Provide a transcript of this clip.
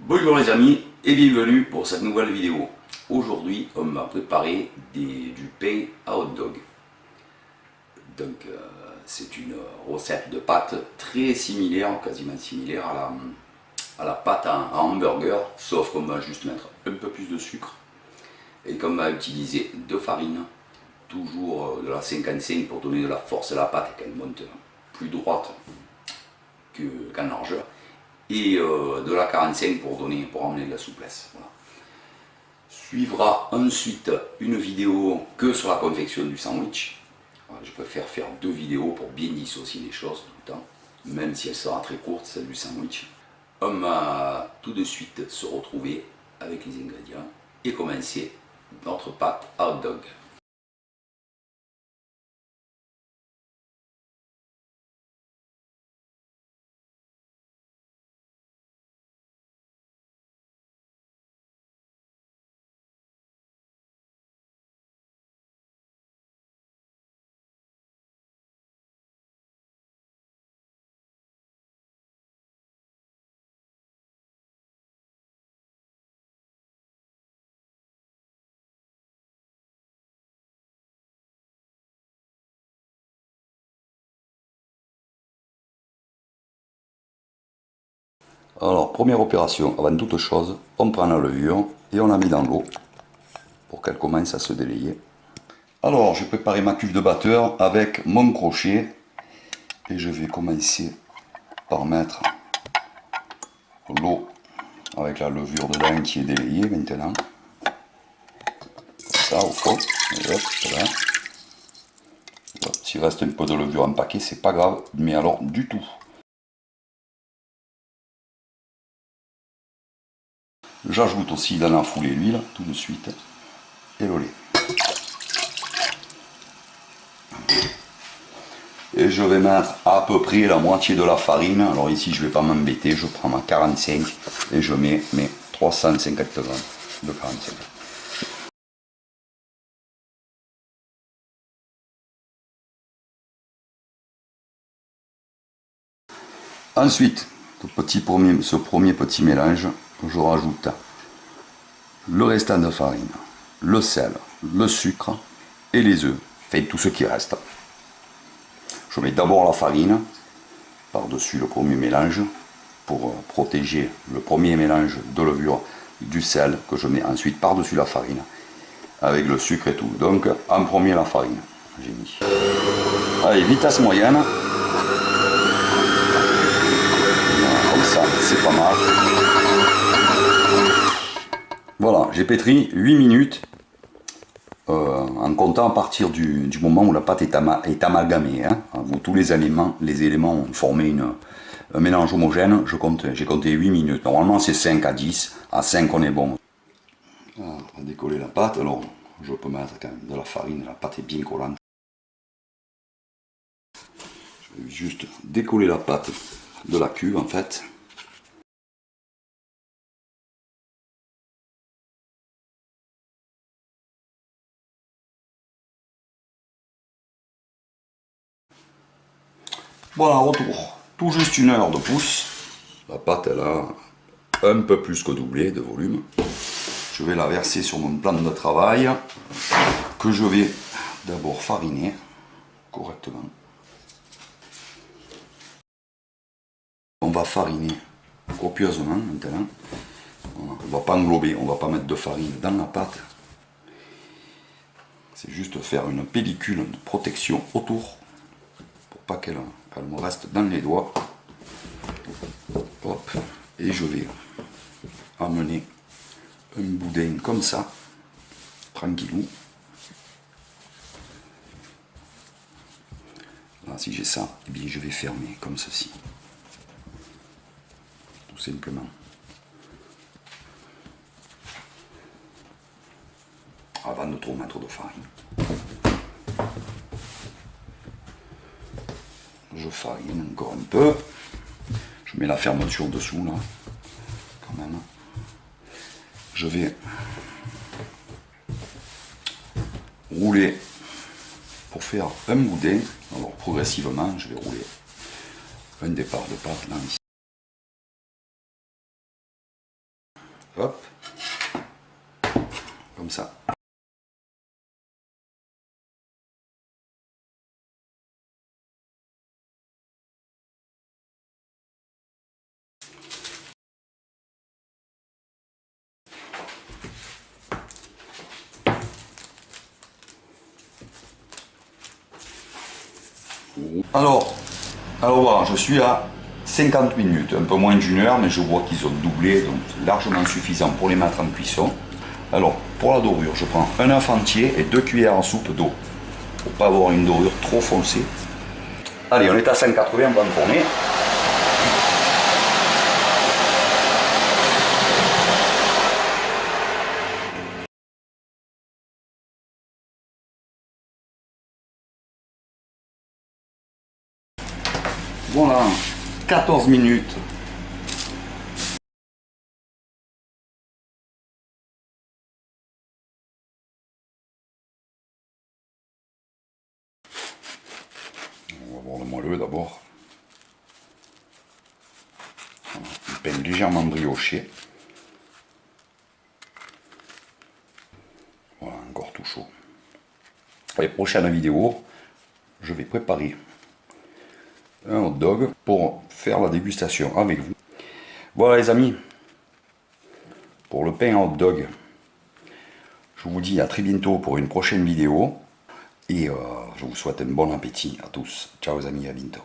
Bonjour les amis et bienvenue pour cette nouvelle vidéo. Aujourd'hui on va préparer du pain à hot dog. Donc c'est une recette de pâte très similaire, quasiment similaire à la pâte à hamburger, sauf qu'on va juste mettre un peu plus de sucre et qu'on va utiliser de farine, toujours de la 55 pour donner de la force à la pâte et qu'elle monte plus droite qu'en largeur. Et de la 45 pour amener de la souplesse. Voilà. Suivra ensuite une vidéo que sur la confection du sandwich. Voilà, je préfère faire deux vidéos pour bien dissocier les choses tout le temps, même si elle sera très courte, celle du sandwich. On va tout de suite se retrouver avec les ingrédients et commencer notre pâte à hot dog. Alors, première opération, avant toute chose, on prend la levure et on la met dans l'eau pour qu'elle commence à se délayer. Alors, j'ai préparé ma cuve de batteur avec mon crochet et je vais commencer par mettre l'eau avec la levure dedans qui est délayée maintenant. Ça au fond. Et hop, voilà. S'il reste un peu de levure en paquet, c'est pas grave, mais alors du tout. J'ajoute aussi dans la foulée l'huile, tout de suite, et le lait. Et je vais mettre à peu près la moitié de la farine. Alors ici, je ne vais pas m'embêter, je prends ma 45 et je mets mes 350 grammes de 45. Ensuite, ce premier petit mélange, je rajoute le restant de farine, le sel, le sucre et les œufs, enfin tout ce qui reste. Je mets d'abord la farine par-dessus le premier mélange pour protéger le premier mélange de levure du sel que je mets ensuite par-dessus la farine avec le sucre et tout. Donc en premier la farine, j'ai mis. Allez, vitesse moyenne. Comme ça, c'est pas mal. Voilà, j'ai pétri 8 minutes en comptant à partir du moment où la pâte est amalgamée. Hein, où tous les éléments ont formé un mélange homogène, j'ai compté 8 minutes. Normalement c'est 5 à 10, à 5 on est bon. Voilà, on va décoller la pâte, alors je peux mettre quand même de la farine, la pâte est bien collante. Je vais juste décoller la pâte de la cuve en fait. Voilà, retour. Tout juste 1 heure de pouce. La pâte, elle a un peu plus que doublé de volume. Je vais la verser sur mon plan de travail, que je vais d'abord fariner correctement. On va fariner copieusement maintenant. On ne va pas englober, on ne va pas mettre de farine dans la pâte. C'est juste faire une pellicule de protection autour pour pas qu'elle me reste dans les doigts. Hop. Et je vais amener un boudin comme ça, tranquillou. Là, si j'ai ça, eh bien, je vais fermer comme ceci. Tout simplement. Avant de trop mettre de farine. Je farine encore un peu. Je mets la fermeture dessous là, quand même. Je vais rouler pour faire un boudin. Alors progressivement, je vais rouler un départ de pâte là ici. Hop. Comme ça. Alors voilà, je suis à 50 minutes, un peu moins d'une heure, mais je vois qu'ils ont doublé, donc c'est largement suffisant pour les mettre en cuisson. Alors, pour la dorure, je prends un œuf entier et 2 cuillères en soupe d'eau, pour pas avoir une dorure trop foncée. Allez, on est à 180, on va enfourner. Voilà, 14 minutes. On va voir le moelleux d'abord. Un pain légèrement brioché. Voilà, encore tout chaud. Allez, prochaine vidéo, je vais préparer un hot dog pour faire la dégustation avec vous. Voilà les amis, pour le pain hot dog, je vous dis à très bientôt pour une prochaine vidéo et je vous souhaite un bon appétit à tous. Ciao les amis, à bientôt.